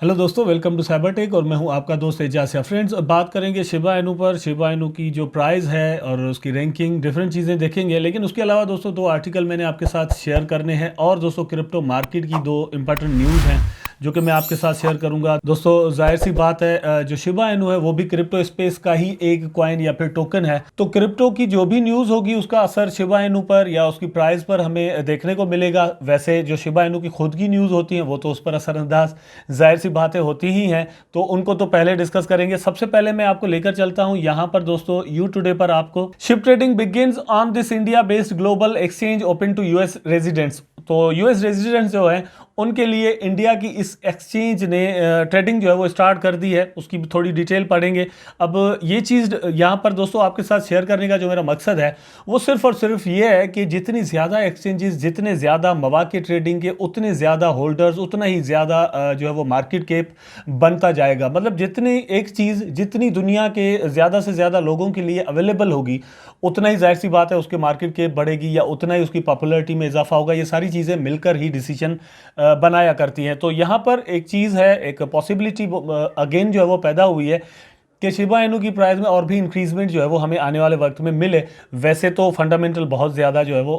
Hello दोस्तों, welcome to cyber tech और मैं हूं आपका दोस्त एजाज। फ्रेंड्स, अब बात करेंगे शिबा इनू पर। शिबा इनू की जो प्राइस है और उसकी रैंकिंग, डिफरेंट चीज़ें देखेंगे। लेकिन उसके अलावा दोस्तों दो आर्टिकल मैंने आपके साथ शेयर करने हैं और दोस्तों क्रिप्टो मार्केट की दो इंपॉर्टेंट न्यूज़ हैं जो कि मैं आपके साथ शेयर करूंगा। दोस्तों जाहिर सी बात है, जो शिबा इनू है वो भी क्रिप्टो स्पेस का ही एक कॉइन या फिर टोकन है। तो क्रिप्टो की जो भी न्यूज़ होगी उसका असर शिबा इनू पर या उसकी प्राइस पर हमें देखने को मिलेगा। वैसे जो शिबा इनू की खुद की न्यूज़ होती हैं वो तो उस पर असरअंदाज जाहिर सी बातें होती ही हैं, तो उनको तो पहले डिस्कस करेंगे। सबसे पहले मैं आपको लेकर चलता हूं यहां पर दोस्तों यू टुडे पर। आपको SHIB trading begins on this India based global exchange open to US residents. तो यूएस रेजिडेंट्स जो है उनके लिए इंडिया की इस एक्सचेंज ने ट्रेडिंग जो है वो स्टार्ट कर दी है। उसकी थोड़ी डिटेल पढ़ेंगे। अब ये चीज़ यहाँ पर दोस्तों आपके साथ शेयर करने का जो मेरा मकसद है वो सिर्फ और सिर्फ ये है कि जितनी ज़्यादा एक्सचेंजेस, जितने ज़्यादा मौके ट्रेडिंग के, उतने ज़्यादा होल्डर्स, उतना ही ज़्यादा जो है वो मार्केट कैप बनता जाएगा। मतलब जितनी एक चीज़ जितनी दुनिया के ज़्यादा से ज़्यादा लोगों के लिए अवेलेबल होगी, उतना ही जाहिर सी बात है उसके मार्केट कैप बढ़ेगी या उतना ही उसकी पॉपुलैरिटी में इजाफा होगा। ये सारी चीज़ें मिलकर ही डिसीजन बनाया करती हैं। तो यहाँ पर एक चीज़ है, एक पॉसिबिलिटी अगेन जो है वो पैदा हुई है कि शिबा इनू की प्राइस में और भी इंक्रीजमेंट जो है वो हमें आने वाले वक्त में मिले। वैसे तो फंडामेंटल बहुत ज़्यादा जो है वो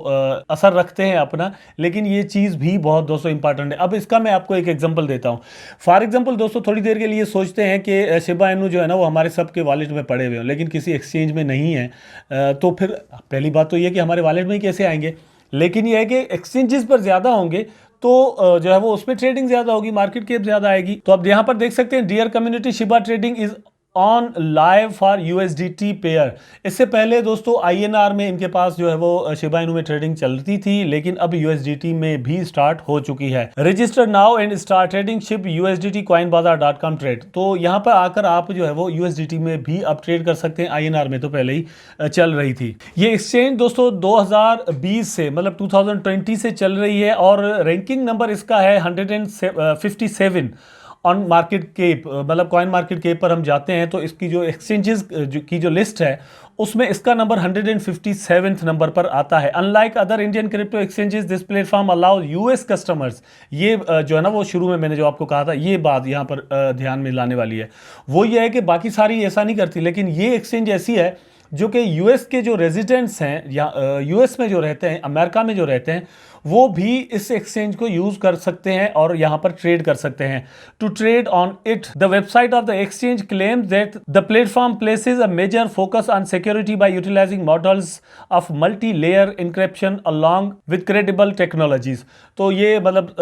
असर रखते हैं अपना, लेकिन ये चीज़ भी बहुत दोस्तों इंपॉर्टेंट है। अब इसका मैं आपको एक एग्जांपल देता हूँ। फॉर एग्जांपल दोस्तों, थोड़ी देर के लिए सोचते हैं कि शिबा इनू जो है ना वो हमारे सबके वॉलेट में पड़े हुए हैं लेकिन किसी एक्सचेंज में नहीं है। तो फिर पहली बात तो ये कि हमारे वॉलेट में ही कैसे आएंगे। लेकिन यह है कि एक्सचेंजेस पर ज़्यादा होंगे तो जो है वो उसमें ट्रेडिंग ज़्यादा होगी, मार्केट कैप ज़्यादा आएगी। तो अब यहाँ पर देख सकते हैं, dear community, Shiba trading is on live for USDT pair. इससे पहले दोस्तों आईएनआर में इनके पास जो है वो शिबा इनू में ट्रेडिंग चलती थी, लेकिन अब यूएसडीटी में भी स्टार्ट हो चुकी है। Register now and start trading ship USDT coinbazaar.com trade. तो यहाँ पर आकर आप जो है वो यूएसडीटी में भी अब ट्रेड कर सकते हैं। आईएनआर में तो पहले ही चल रही थी। ये एक्सचेंज दोस्तों 2020 से, मतलब 2020 से चल रही है और रैंकिंग नंबर इसका है 157 ऑन मार्केट केप। मतलब कॉइन मार्केट केप पर हम जाते हैं तो इसकी जो एक्सचेंजेस की जो लिस्ट है उसमें इसका नंबर 157 नंबर पर आता है। Unlike other Indian crypto exchanges, this platform allow US customers. ये जो है ना वो शुरू में मैंने जो आपको कहा था, ये बात यहाँ पर ध्यान में लाने वाली है। वो ये है कि बाकी सारी ऐसा नहीं करती, लेकिन ये एक्सचेंज ऐसी है जो कि यूएस के जो रेजिडेंट्स हैं या यूएस में जो रहते हैं, अमेरिका में जो रहते हैं, वो भी इस एक्सचेंज को यूज कर सकते हैं और यहां पर ट्रेड कर सकते हैं। To trade on it, the website of the exchange claims that the platform places a major focus on security by utilizing models of multi layer encryption along with credible technologies. तो ये मतलब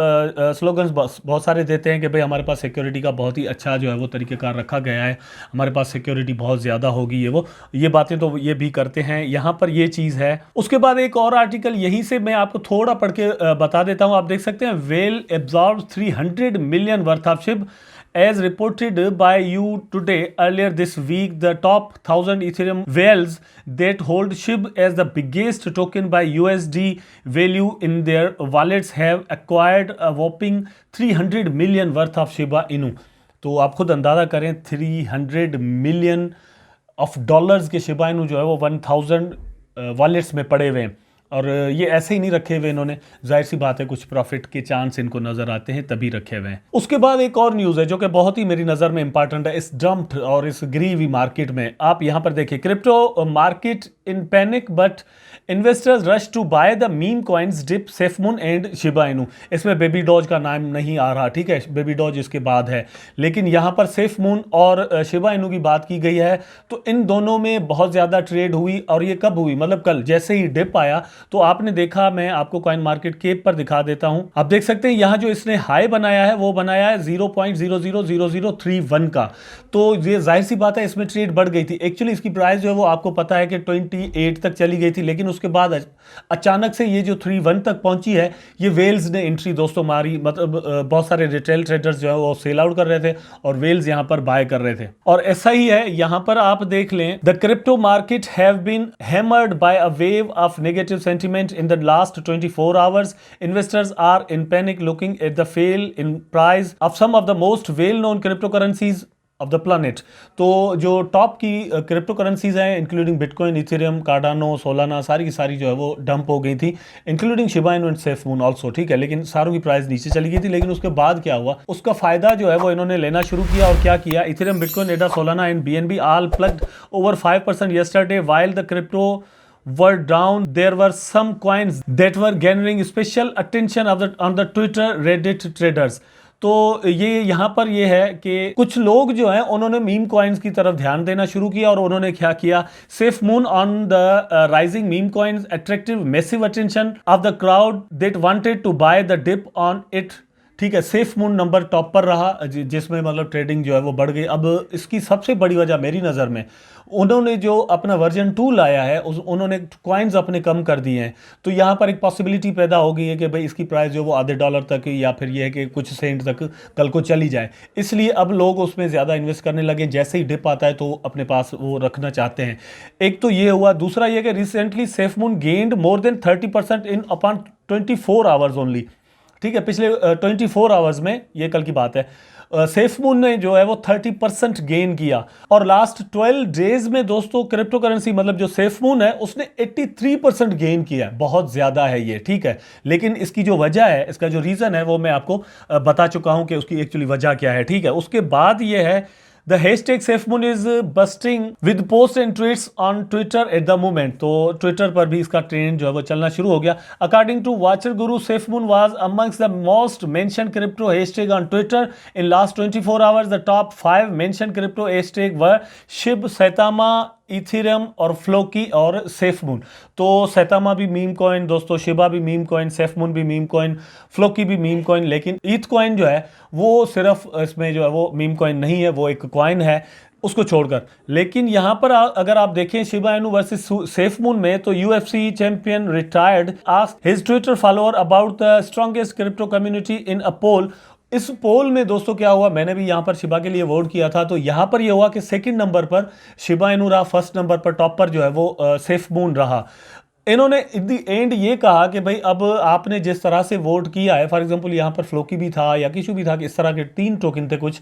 slogans बहुत सारे देते हैं कि भाई हमारे पास सिक्योरिटी का बहुत ही अच्छा जो है वो तरीक़ेकार रखा गया है, हमारे पास सिक्योरिटी बहुत ज़्यादा होगी। ये बातें तो ये भी करते हैं। यहाँ पर ये चीज़ है। उसके बाद एक और आर्टिकल यहीं से मैं आपको थोड़ा पढ़ के बता देता हूँ। आप देख सकते हैं, well absorb 300 million worth of ship as reported by you today earlier this week. The top 1000 ethereum whales that hold SHIB as the biggest token by USD value in their wallets have acquired a whopping 300 million worth of Shiba Inu. तो आप खुद अंदाजा करें, 300 million of dollars के Shiba Inu जो है वो 1000 wallets में पड़े हुए हैं। और ये ऐसे ही नहीं रखे हुए इन्होंने, जाहिर सी बात है कुछ प्रॉफिट के चांस इनको नजर आते हैं तभी रखे हुए हैं। उसके बाद एक और न्यूज़ है जो कि बहुत ही मेरी नज़र में इंपॉर्टेंट है इस डम्प्ड और इस ग्रीवी मार्केट में। आप यहाँ पर देखिए, crypto market in panic but investors rush to buy the meme coins dip, SafeMoon and Shiba Inu. इसमें बेबी डॉज का नाम नहीं आ रहा, ठीक है, बेबी डॉज इसके बाद है, लेकिन यहाँ पर सेफमून और शिबा इनू की बात की गई है। तो इन दोनों में बहुत ज़्यादा ट्रेड हुई। और ये कब हुई, मतलब कल जैसे ही डिप आया तो आपने देखा, मैं आपको कॉइन मार्केट केप पर दिखा देता हूं। आप देख सकते हैं यहाँ जो इसने हाई बनाया है वो बनाया है 0.000031 का। तो ये जाहिर सी बात है इसमें ट्रेड बढ़ गई थी। एक्चुअली इसकी प्राइस जो है वो आपको पता है कि 28 तक चली गई थी, लेकिन उसके बाद अचानक से ये जो 31 तक पहुंची है, ये वेल्स ने एंट्री दोस्तों मारी। मतलब बहुत सारे रिटेल ट्रेडर्स जो है वो सेल आउट कर रहे थे और वेल्स यहाँ पर बाय कर रहे थे। और ऐसा ही है यहाँ पर, आप देख लें, the crypto market have been hammered by a wave of negative sentiment in the last 24 hours. Investors are in panic looking at the fall in price of some of the most well-known cryptocurrencies of the planet. तो जो top की crypto currencies हैं including bitcoin, Ethereum, Cardano, Solana, सारी की सारी जो है वो डंप हो गई थी, including Shiba Inu and safe moon also, ठीक है। लेकिन सारों की प्राइस नीचे चली गई थी। लेकिन उसके बाद क्या हुआ, उसका फायदा जो है वो इन्होंने लेना शुरू किया और क्या किया, Ethereum, Bitcoin, ADA, Solana and BNB all plugged over 5% yesterday while the crypto were down. There were some coins that were garnering special attention on the Twitter Reddit traders. तो ये यहाँ पर ये है कि कुछ लोग जो हैं उन्होंने मीम कॉइन्स की तरफ ध्यान देना शुरू किया और उन्होंने क्या किया, SafeMoon on the rising meme coins attractive massive attention of the crowd that wanted to buy the dip on it, ठीक है। सेफ मून नंबर टॉप पर रहा जिसमें मतलब ट्रेडिंग जो है वो बढ़ गई। अब इसकी सबसे बड़ी वजह मेरी नज़र में, उन्होंने जो अपना वर्जन 2 लाया है उन्होंने कॉइन्स अपने कम कर दिए हैं। तो यहाँ पर एक पॉसिबिलिटी पैदा हो गई है कि भाई इसकी प्राइस जो वो आधे डॉलर तक या फिर ये है कि कुछ सेंट तक कल को चली जाए, इसलिए अब लोग उसमें ज़्यादा इन्वेस्ट करने लगे। जैसे ही डिप आता है तो अपने पास वो रखना चाहते हैं। एक तो ये हुआ, दूसरा ये कि recently safe moon gained more than 30% इन अपॉन 24 आवर्स ओनली, ठीक है। पिछले 24 आवर्स में, ये कल की बात है, सेफ मून ने जो है वो 30% गेन किया। और लास्ट 12 डेज में दोस्तों क्रिप्टो करेंसी मतलब जो सेफ मून है उसने 83% गेन किया है। बहुत ज़्यादा है ये, ठीक है। लेकिन इसकी जो वजह है, इसका जो रीज़न है वो मैं आपको बता चुका हूं कि उसकी एक्चुअली वजह क्या है, ठीक है। उसके बाद ये है, The hashtag SafeMoon is busting with posts and tweets on Twitter at the moment. तो ट्विटर पर भी इसका ट्रेंड जो है वो चलना शुरू हो गया। According to Watcher Guru, SafeMoon was amongst the most mentioned crypto hashtag on Twitter in last 24 hours. The top 5 mentioned crypto hashtag were SHIB, Saitama, Ethereum और फ्लोकी और सेफ मून। तो सैतामा भी मीम कॉइन दोस्तों, Shiba भी meme coin, safe moon भी meme coin, Floki भी meme coin. लेकिन ईथ coin जो है वो सिर्फ इसमें जो है वो मीम कॉइन नहीं है, वो एक कॉइन है उसको छोड़कर। लेकिन यहाँ पर अगर आप देखें Shiba Inu versus safe moon में, तो UFC champion retired asked his Twitter follower about the strongest crypto community in a poll. इस पोल में दोस्तों क्या हुआ, मैंने भी यहाँ पर शिबा के लिए वोट किया था। तो यहाँ पर ये हुआ कि सेकंड नंबर पर शिबा इनू रहा, फर्स्ट नंबर पर टॉप पर जो है वो सेफ मून रहा। इन्होंने इन दी एंड ये कहा कि भाई अब आपने जिस तरह से वोट किया है, फॉर एग्जांपल यहाँ पर फ्लोकी भी था या किशु भी था, कि इस तरह के 3 टोकन थे कुछ,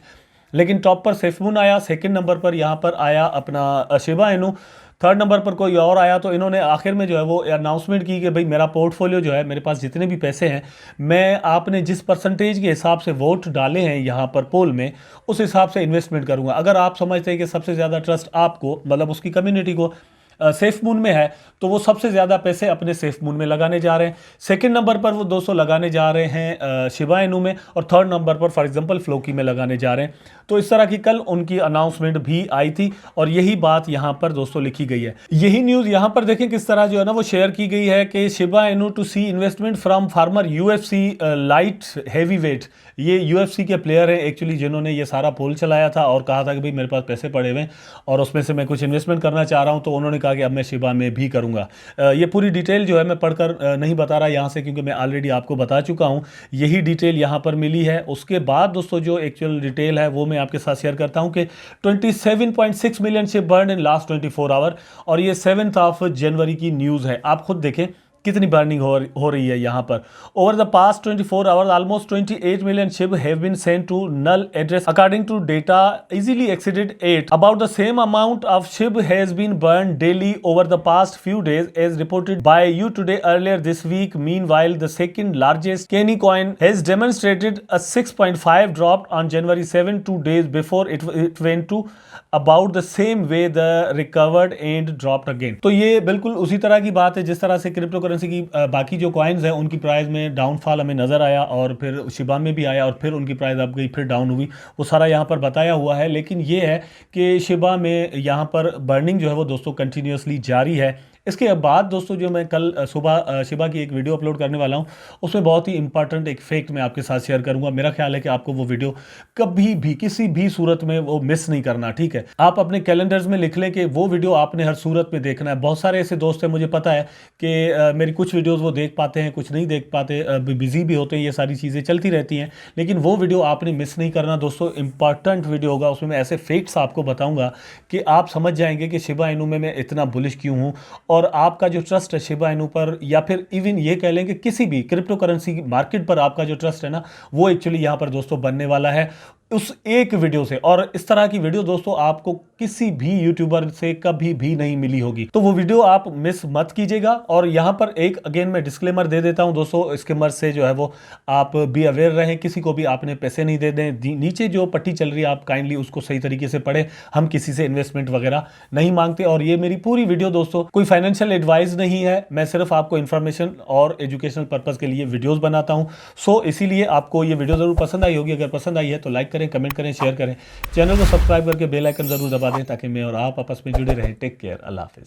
लेकिन टॉप पर सेफ मून आया, सेकंड नंबर पर यहाँ पर आया अपना शिबा इनू, थर्ड नंबर पर कोई और आया। तो इन्होंने आखिर में जो है वो अनाउंसमेंट की कि भाई मेरा पोर्टफोलियो जो है, मेरे पास जितने भी पैसे हैं, मैं आपने जिस परसेंटेज के हिसाब से वोट डाले हैं यहाँ पर पोल में, उस हिसाब से इन्वेस्टमेंट करूँगा। अगर आप समझते हैं कि सबसे ज़्यादा ट्रस्ट आपको मतलब उसकी कम्युनिटी को सेफ मून में है, तो वो सबसे ज़्यादा पैसे अपने सेफ मून में लगाने जा रहे हैं। सेकंड नंबर पर वो 200 लगाने जा रहे हैं शिबा इनू में, और थर्ड नंबर पर फॉर एग्जांपल फ्लोकी में लगाने जा रहे हैं। तो इस तरह की कल उनकी अनाउंसमेंट भी आई थी और यही बात यहाँ पर दोस्तों लिखी गई है। यही न्यूज़ यहाँ पर देखें किस तरह जो है ना वो शेयर की गई है कि Shiba Inu to see investment from former UFC light heavyweight. ये यूएफसी के प्लेयर हैं एक्चुअली जिन्होंने ये सारा पोल चलाया था और कहा था कि भाई मेरे पास पैसे पड़े हुए हैं और उसमें से मैं कुछ इन्वेस्टमेंट करना चाह रहा हूँ। तो उन्होंने कहा कि अब मैं शिबा में भी करूँगा। ये पूरी डिटेल जो है मैं पढ़कर नहीं बता रहा यहाँ से, क्योंकि मैं ऑलरेडी आपको बता चुका हूँ। यही डिटेल यहाँ पर मिली है। उसके बाद दोस्तों जो एक्चुअल डिटेल है वो मैं आपके साथ शेयर करता हूँ कि 27.6 million SHIB burn in last 24 hour, और ये 7th ऑफ जनवरी की न्यूज़ है। आप खुद देखें कितनी बर्निंग हो रही है यहाँ पर। Over the past 24 hours almost 28 million Shib have been sent to null address according to data easily exceeded 8। About the same amount of Shib has been burn daily over the past few days as reported by U Today earlier this week. Meanwhile the second largest canine coin has demonstrated a 6.5 drop on January 7, 2 days before it went to about the same way the recovered and dropped again। तो ये बिल्कुल उसी तरह की बात है जिस तरह से क्रिप्टो करेंसी की बाकी जो कॉइन्स हैं उनकी प्राइस में डाउनफॉल हमें नज़र आया और फिर शिबा में भी आया और फिर उनकी प्राइस अप गई, फिर डाउन हुई, वो सारा यहाँ पर बताया हुआ है। लेकिन ये है कि शिबा में यहाँ पर बर्निंग जो है वो दोस्तों कंटिन्यूसली जारी है। इसके बाद दोस्तों जो मैं कल सुबह शिबा की एक वीडियो अपलोड करने वाला हूं, उसमें बहुत ही इंपॉर्टेंट एक फैक्ट मैं आपके साथ शेयर करूंगा। मेरा ख्याल है कि आपको वो वीडियो कभी भी किसी भी सूरत में वो मिस नहीं करना, ठीक है। आप अपने कैलेंडर्स में लिख लें कि वो वीडियो आपने हर सूरत में देखना है। बहुत सारे ऐसे दोस्त हैं, मुझे पता है कि मेरी कुछ वीडियोज़ वो देख पाते हैं, कुछ नहीं देख पाते, बिजी भी होते हैं, ये सारी चीज़ें चलती रहती हैं, लेकिन वो वीडियो आपने मिस नहीं करना दोस्तों। इंपॉर्टेंट वीडियो होगा, उसमें मैं ऐसे फैक्ट्स आपको बताऊँगा कि आप समझ जाएंगे कि शिबा इनू में मैं इतना बुलिश क्यों हूँ, और आपका जो ट्रस्ट है शिबा इनू पर, या फिर इवन ये कह लें कि किसी भी क्रिप्टो करेंसी मार्केट पर आपका जो ट्रस्ट है ना, वो एक्चुअली यहाँ पर दोस्तों बनने वाला है। उस एक वीडियो से। और इस तरह की वीडियो दोस्तों आपको किसी भी यूट्यूबर से कभी भी नहीं मिली होगी, तो वो वीडियो आप मिस मत कीजिएगा। और यहां पर एक अगेन मैं डिस्क्लेमर दे देता हूं दोस्तों, स्कैमर से जो है वो आप बी अवेयर रहें, किसी को भी आपने पैसे नहीं दे दें। नीचे जो पट्टी चल रही है आप काइंडली उसको सही तरीके से पढ़ें, हम किसी से इन्वेस्टमेंट वगैरह नहीं मांगते। और ये मेरी पूरी वीडियो दोस्तों कोई फाइनेंशियल एडवाइस नहीं है, मैं सिर्फ आपको इन्फॉर्मेशन और एजुकेशनल पर्पस के लिए वीडियोस बनाता हूं। सो इसीलिए आपको ये वीडियो जरूर पसंद आई होगी। अगर पसंद आई है तो लाइक करें, कमेंट करें, शेयर करें, चैनल को सब्सक्राइब करके बेल आइकन जरूर दबा दें ताकि मैं और आप आपस में जुड़े रहें। टेक केयर, अल्लाह हाफिज।